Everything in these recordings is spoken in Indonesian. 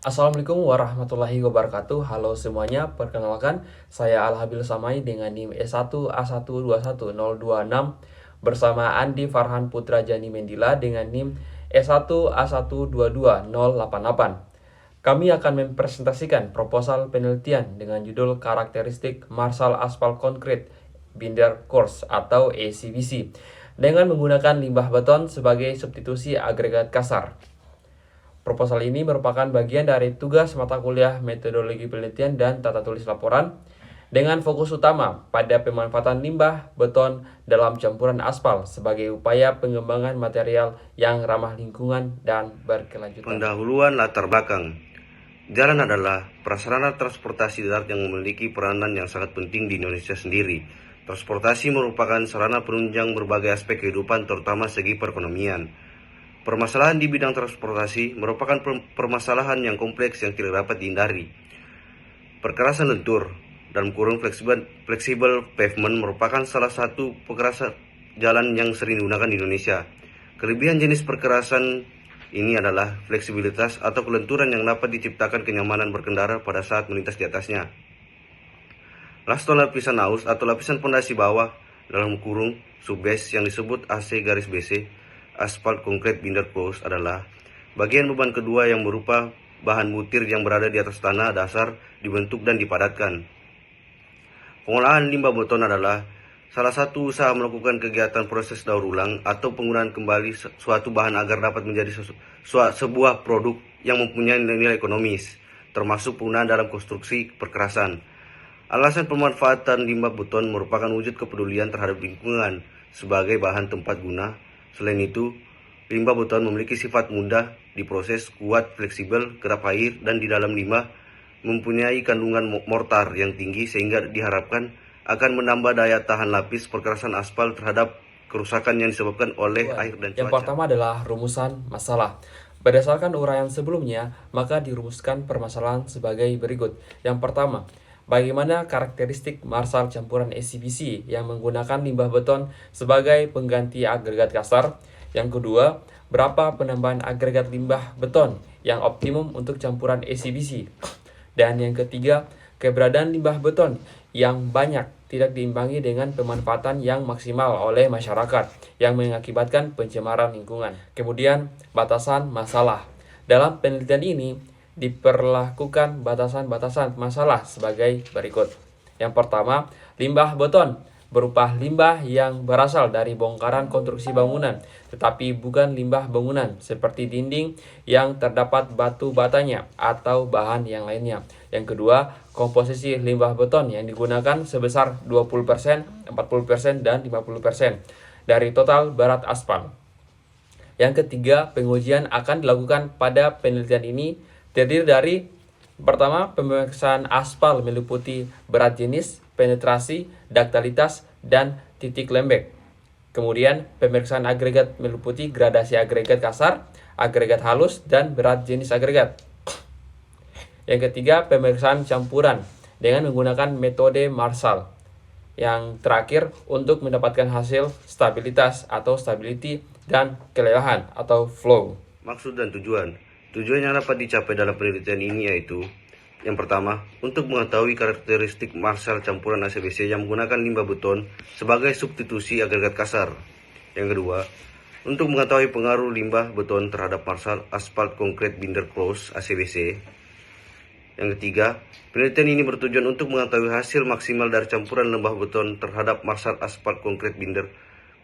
Assalamualaikum warahmatullahi wabarakatuh. Halo semuanya, perkenalkan saya Al-Habil Samai dengan NIM S1A121026 bersama Andi Farhan Putra Jani Mendila dengan NIM S1A122088. Kami akan mempresentasikan proposal penelitian dengan judul Karakteristik Marsal Aspal Konkret Binder Coarse atau ACBC dengan menggunakan limbah beton sebagai substitusi agregat kasar. Proposal ini merupakan bagian dari tugas mata kuliah metodologi penelitian dan tata tulis laporan dengan fokus utama pada pemanfaatan limbah beton dalam campuran aspal sebagai upaya pengembangan material yang ramah lingkungan dan berkelanjutan. Pendahuluan latar belakang. Jalan adalah prasarana transportasi darat yang memiliki peranan yang sangat penting di Indonesia sendiri. Transportasi merupakan sarana penunjang berbagai aspek kehidupan, terutama segi perekonomian. Permasalahan di bidang transportasi merupakan permasalahan yang kompleks yang tidak dapat dihindari. Perkerasan lentur dalam kurung fleksibel pavement merupakan salah satu perkerasan jalan yang sering digunakan di Indonesia. Kelebihan jenis perkerasan ini adalah fleksibilitas atau kelenturan yang dapat diciptakan kenyamanan berkendara pada saat melintas di atasnya. Laston lapisan aus atau lapisan pondasi bawah dalam kurung subbase yang disebut AC garis BC Asphalt Concrete Binder Coarse adalah bagian beban kedua yang berupa bahan butir yang berada di atas tanah dasar dibentuk dan dipadatkan. Pengolahan limbah beton adalah salah satu usaha melakukan kegiatan proses daur ulang atau penggunaan kembali suatu bahan agar dapat menjadi sebuah produk yang mempunyai nilai ekonomis, termasuk penggunaan dalam konstruksi perkerasan. Alasan pemanfaatan limbah beton merupakan wujud kepedulian terhadap lingkungan sebagai bahan tempat guna. Selain itu, limbah beton memiliki sifat mudah diproses, kuat, fleksibel, kerap air, dan di dalam limbah mempunyai kandungan mortar yang tinggi sehingga diharapkan akan menambah daya tahan lapis perkerasan aspal terhadap kerusakan yang disebabkan oleh air dan cuaca. Yang pertama adalah rumusan masalah. Berdasarkan uraian sebelumnya, maka dirumuskan permasalahan sebagai berikut. Yang pertama, bagaimana karakteristik marsal campuran ACBC yang menggunakan limbah beton sebagai pengganti agregat kasar? Yang kedua, berapa penambahan agregat limbah beton yang optimum untuk campuran ACBC? Dan yang ketiga, keberadaan limbah beton yang banyak tidak diimbangi dengan pemanfaatan yang maksimal oleh masyarakat yang mengakibatkan pencemaran lingkungan. Kemudian, batasan masalah. Dalam penelitian ini, diperlakukan batasan-batasan masalah sebagai berikut. Yang pertama, limbah beton berupa limbah yang berasal dari bongkaran konstruksi bangunan, tetapi bukan limbah bangunan seperti dinding yang terdapat batu batanya atau bahan yang lainnya. Yang kedua, komposisi limbah beton yang digunakan sebesar 20%, 40%, dan 50% dari total berat aspal. Yang ketiga, pengujian akan dilakukan pada penelitian ini terdiri dari pertama, pemeriksaan aspal meliputi berat jenis, penetrasi, duktilitas, dan titik lembek. Kemudian, pemeriksaan agregat meliputi gradasi agregat kasar, agregat halus, dan berat jenis agregat. Yang ketiga, pemeriksaan campuran dengan menggunakan metode Marsal. Yang terakhir, untuk mendapatkan hasil stabilitas atau stability dan kelelahan atau flow. Maksud dan tujuan. Tujuan yang dapat dicapai dalam penelitian ini yaitu: yang pertama, untuk mengetahui karakteristik marsal campuran ACBC yang menggunakan limbah beton sebagai substitusi agregat kasar. Yang kedua, untuk mengetahui pengaruh limbah beton terhadap marsal Asphalt Concrete Binder Coarse ACBC. Yang ketiga, penelitian ini bertujuan untuk mengetahui hasil maksimal dari campuran limbah beton terhadap marsal Asphalt Concrete Binder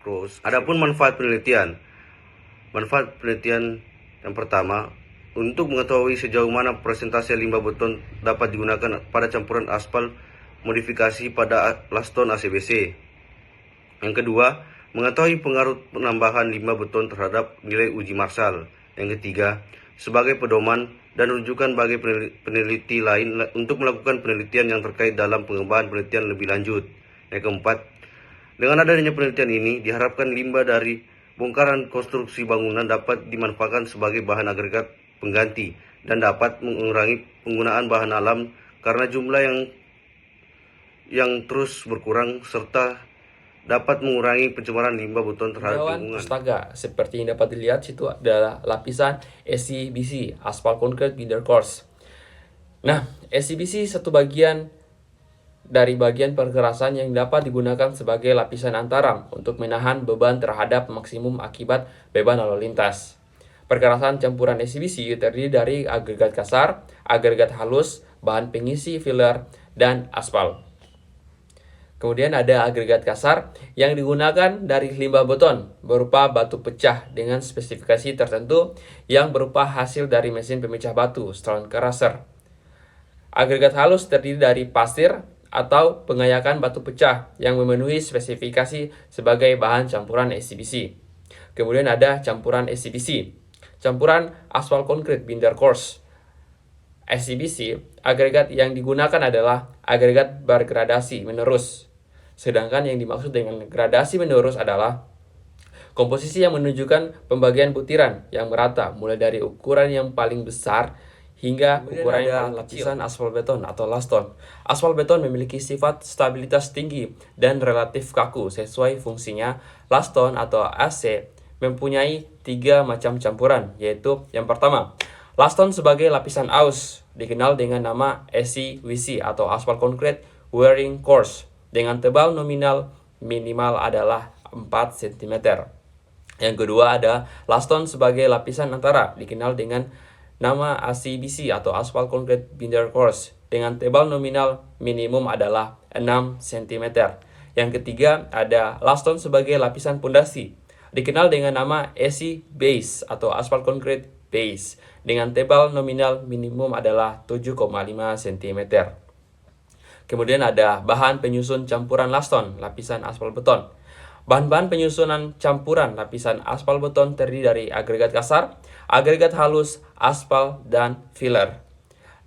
Coarse. Adapun manfaat penelitian. Manfaat penelitian yang pertama, untuk mengetahui sejauh mana persentase limbah beton dapat digunakan pada campuran aspal modifikasi pada laston ACBC. Yang kedua, mengetahui pengaruh penambahan limbah beton terhadap nilai uji marsal. Yang ketiga, sebagai pedoman dan rujukan bagi peneliti lain untuk melakukan penelitian yang terkait dalam pengembangan penelitian lebih lanjut. Yang keempat, dengan adanya penelitian ini diharapkan limbah dari bongkaran konstruksi bangunan dapat dimanfaatkan sebagai bahan agregat pengganti dan dapat mengurangi penggunaan bahan alam karena jumlah yang terus berkurang serta dapat mengurangi pencemaran limbah beton terhadap lingkungan. Pustaga, seperti yang dapat dilihat situ adalah lapisan ACBC, Asphalt Concrete Binder Coarse. Nah, SCBC satu bagian dari bagian perkerasan yang dapat digunakan sebagai lapisan antara untuk menahan beban terhadap maksimum akibat beban lalu lintas. Perkerasan campuran SCBC terdiri dari agregat kasar, agregat halus, bahan pengisi filler, dan aspal. Kemudian ada agregat kasar yang digunakan dari limbah beton berupa batu pecah dengan spesifikasi tertentu yang berupa hasil dari mesin pemecah batu, stone crusher. Agregat halus terdiri dari pasir atau pengayakan batu pecah yang memenuhi spesifikasi sebagai bahan campuran SCBC. Kemudian ada campuran SCBC, campuran aspal konkrit binder coarse. SCBC, agregat yang digunakan adalah agregat bergradasi menerus. Sedangkan yang dimaksud dengan gradasi menerus adalah komposisi yang menunjukkan pembagian butiran yang merata mulai dari ukuran yang paling besar hingga ukuran yang paling kecil. Lapisan aspal beton atau laston. Aspal beton memiliki sifat stabilitas tinggi dan relatif kaku sesuai fungsinya. Laston atau AC mempunyai 3 macam campuran, yaitu yang pertama, laston sebagai lapisan aus, dikenal dengan nama SCWC atau aspal concrete wearing coarse, dengan tebal nominal minimal adalah 4 cm. Yang kedua ada laston sebagai lapisan antara, dikenal dengan nama ACBC atau aspal concrete binder coarse, dengan tebal nominal minimum adalah 6 cm. Yang ketiga ada laston sebagai lapisan pondasi, dikenal dengan nama AC base atau aspal concrete base, dengan tebal nominal minimum adalah 7,5 cm. Kemudian ada bahan penyusun campuran laston, lapisan aspal beton. Bahan-bahan penyusunan campuran lapisan aspal beton terdiri dari agregat kasar, agregat halus, aspal, dan filler.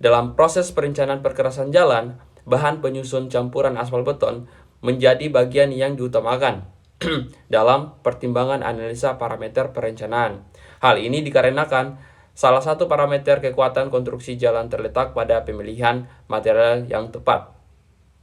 Dalam proses perencanaan perkerasan jalan, bahan penyusun campuran aspal beton menjadi bagian yang diutamakan dalam pertimbangan analisa parameter perencanaan. Hal ini dikarenakan salah satu parameter kekuatan konstruksi jalan terletak pada pemilihan material yang tepat,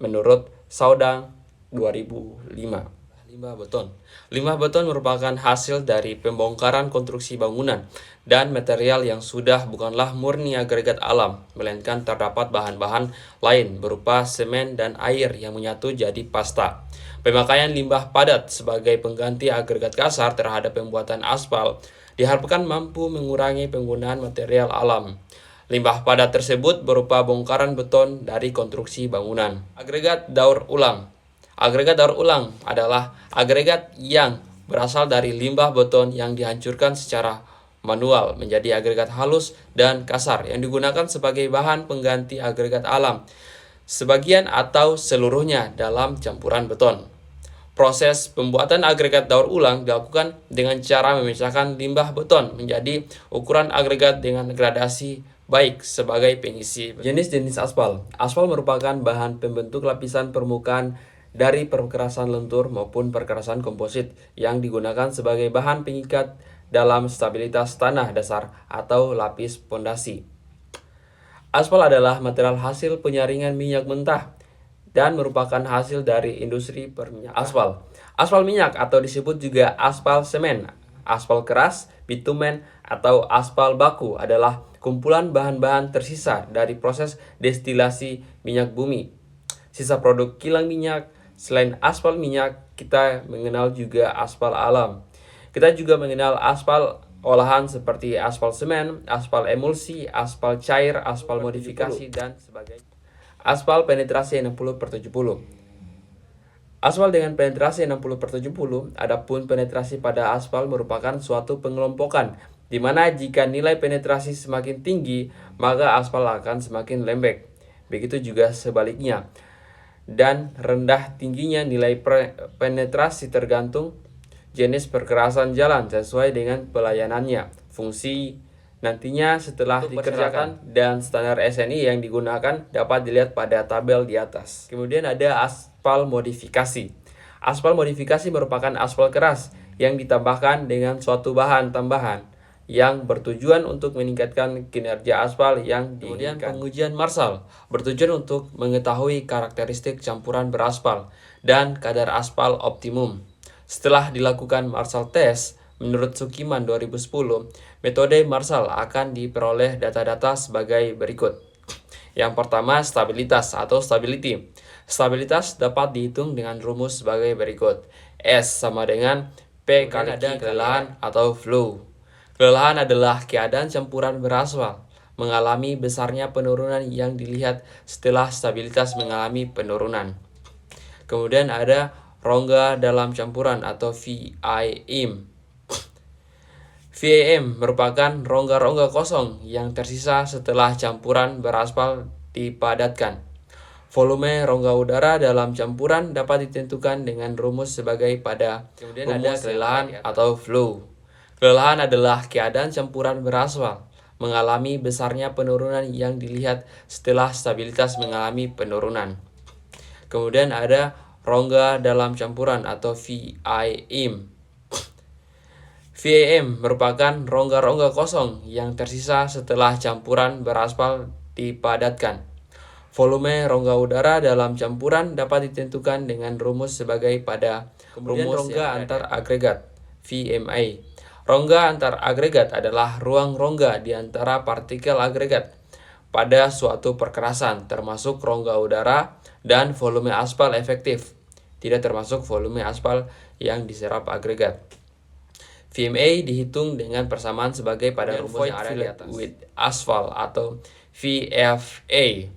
menurut Saudang 2005. Limbah beton. Limbah beton merupakan hasil dari pembongkaran konstruksi bangunan dan material yang sudah bukanlah murni agregat alam, melainkan terdapat bahan-bahan lain berupa semen dan air yang menyatu jadi pasta. Pemakaian limbah padat sebagai pengganti agregat kasar terhadap pembuatan aspal diharapkan mampu mengurangi penggunaan material alam. Limbah padat tersebut berupa bongkaran beton dari konstruksi bangunan. Agregat daur ulang. Agregat daur ulang adalah agregat yang berasal dari limbah beton yang dihancurkan secara manual menjadi agregat halus dan kasar yang digunakan sebagai bahan pengganti agregat alam, sebagian atau seluruhnya dalam campuran beton. Proses pembuatan agregat daur ulang dilakukan dengan cara memisahkan limbah beton menjadi ukuran agregat dengan gradasi baik sebagai pengisi. Jenis-jenis aspal. Aspal merupakan bahan pembentuk lapisan permukaan dari perkerasan lentur maupun perkerasan komposit yang digunakan sebagai bahan pengikat dalam stabilitas tanah dasar atau lapis pondasi. Aspal adalah material hasil penyaringan minyak mentah dan merupakan hasil dari industri perminyakan. Aspal minyak atau disebut juga aspal semen, aspal keras, bitumen, atau aspal baku adalah kumpulan bahan-bahan tersisa dari proses destilasi minyak bumi. Sisa produk kilang minyak. Selain aspal minyak, kita mengenal juga aspal alam. Kita juga mengenal aspal olahan seperti aspal semen, aspal emulsi, aspal cair, aspal modifikasi, dan sebagainya. Aspal penetrasi 60/70. Aspal dengan penetrasi 60/70, adapun penetrasi pada aspal merupakan suatu pengelompokan, di mana jika nilai penetrasi semakin tinggi, maka aspal akan semakin lembek. Begitu juga sebaliknya. Dan rendah tingginya nilai penetrasi tergantung jenis perkerasan jalan sesuai dengan pelayanannya, fungsi nantinya setelah dikerjakan, dan standar SNI yang digunakan dapat dilihat pada tabel di atas. Kemudian ada aspal modifikasi. Aspal modifikasi merupakan aspal keras yang ditambahkan dengan suatu bahan tambahan yang bertujuan untuk meningkatkan kinerja aspal yang diinginkan. Kemudian pengujian Marshall bertujuan untuk mengetahui karakteristik campuran beraspal dan kadar aspal optimum. Setelah dilakukan Marshall test, menurut Sukiman 2010, metode Marshall akan diperoleh data-data sebagai berikut. Yang pertama, stabilitas atau stability. Stabilitas dapat dihitung dengan rumus sebagai berikut. S sama dengan P kali Q kelelahan atau flow. Kelelahan adalah keadaan campuran beraspal mengalami besarnya penurunan yang dilihat setelah stabilitas mengalami penurunan. Kemudian ada rongga dalam campuran atau VIM. VIM merupakan rongga-rongga kosong yang tersisa setelah campuran beraspal dipadatkan. Volume rongga udara dalam campuran dapat ditentukan dengan rumus sebagai pada. Kemudian ada kelelahan atau flow. Kelelahan adalah keadaan campuran beraspal mengalami besarnya penurunan yang dilihat setelah stabilitas mengalami penurunan. Kemudian ada rongga dalam campuran atau VIM. VIM merupakan rongga-rongga kosong yang tersisa setelah campuran beraspal dipadatkan. Volume rongga udara dalam campuran dapat ditentukan dengan rumus sebagai pada. Kemudian rumus rongga antar agregat VMA. Rongga antar agregat adalah ruang rongga di antara partikel agregat pada suatu perkerasan, termasuk rongga udara dan volume aspal efektif, tidak termasuk volume aspal yang diserap agregat. VMA dihitung dengan persamaan sebagai pada rumus yang ada di atas. With asphalt atau VFA.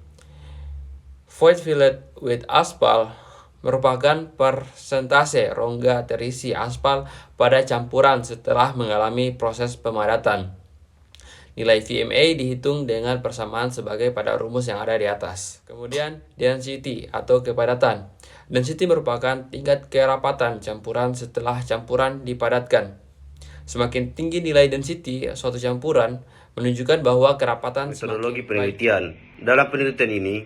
Void fillet with asphalt merupakan persentase rongga terisi aspal pada campuran setelah mengalami proses pemadatan. Nilai VMA dihitung dengan persamaan sebagai pada rumus yang ada di atas. Kemudian density atau kepadatan. Density merupakan tingkat kerapatan campuran setelah campuran dipadatkan. Semakin tinggi nilai density suatu campuran menunjukkan bahwa kerapatan metodologi penelitian. Dalam penelitian ini,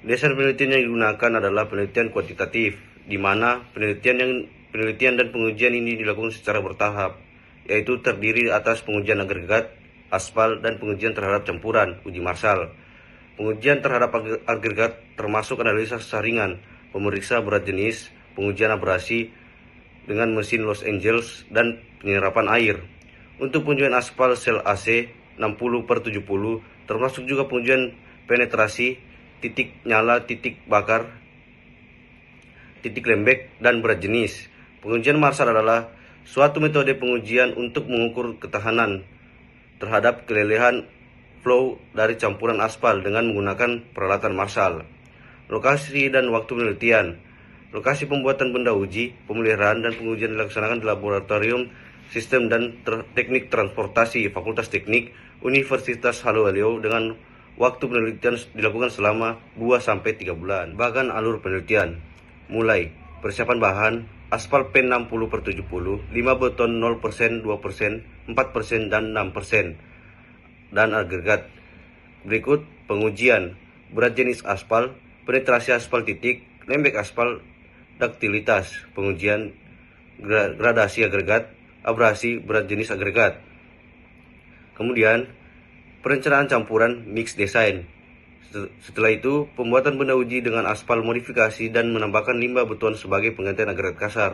dasar penelitian yang digunakan adalah penelitian kuantitatif, di mana penelitian dan pengujian ini dilakukan secara bertahap, yaitu terdiri atas pengujian agregat, aspal, dan pengujian terhadap campuran, uji Marshall. Pengujian terhadap agregat termasuk analisis saringan, pemeriksa berat jenis, pengujian abrasi dengan mesin Los Angeles, dan penyerapan air. Untuk pengujian aspal sel AC 60/70 termasuk juga pengujian penetrasi, titik nyala, titik bakar, titik lembek, dan berat jenis. Pengujian Marshall adalah suatu metode pengujian untuk mengukur ketahanan terhadap kelelehan flow dari campuran aspal dengan menggunakan peralatan Marshall. Lokasi dan waktu penelitian. Lokasi pembuatan benda uji, pemeliharaan, dan pengujian dilaksanakan di Laboratorium Sistem dan Teknik Transportasi Fakultas Teknik Universitas Haluoleo dengan waktu penelitian dilakukan selama 2-3 bulan. Bagan alur penelitian. Mulai persiapan bahan, aspal pen 60/70, 5 beton 0%, 2%, 4%, dan 6%, dan agregat. Berikut pengujian berat jenis aspal, penetrasi aspal titik, lembek aspal, daktilitas, pengujian gradasi agregat, abrasi, berat jenis agregat. Kemudian perencanaan campuran mix design. Setelah itu, pembuatan benda uji dengan aspal modifikasi dan menambahkan limbah beton sebagai penggantian agregat kasar.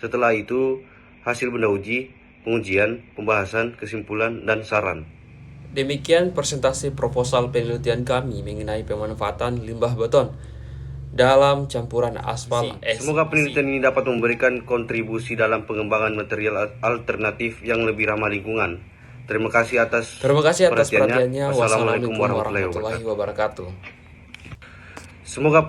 Setelah itu, hasil benda uji, pengujian, pembahasan, kesimpulan, dan saran. Demikian presentasi proposal penelitian kami mengenai pemanfaatan limbah beton dalam campuran aspal. Semoga penelitian ini dapat memberikan kontribusi dalam pengembangan material alternatif yang lebih ramah lingkungan. Terima kasih atas perhatiannya. Wassalamualaikum warahmatullahi wabarakatuh. Semoga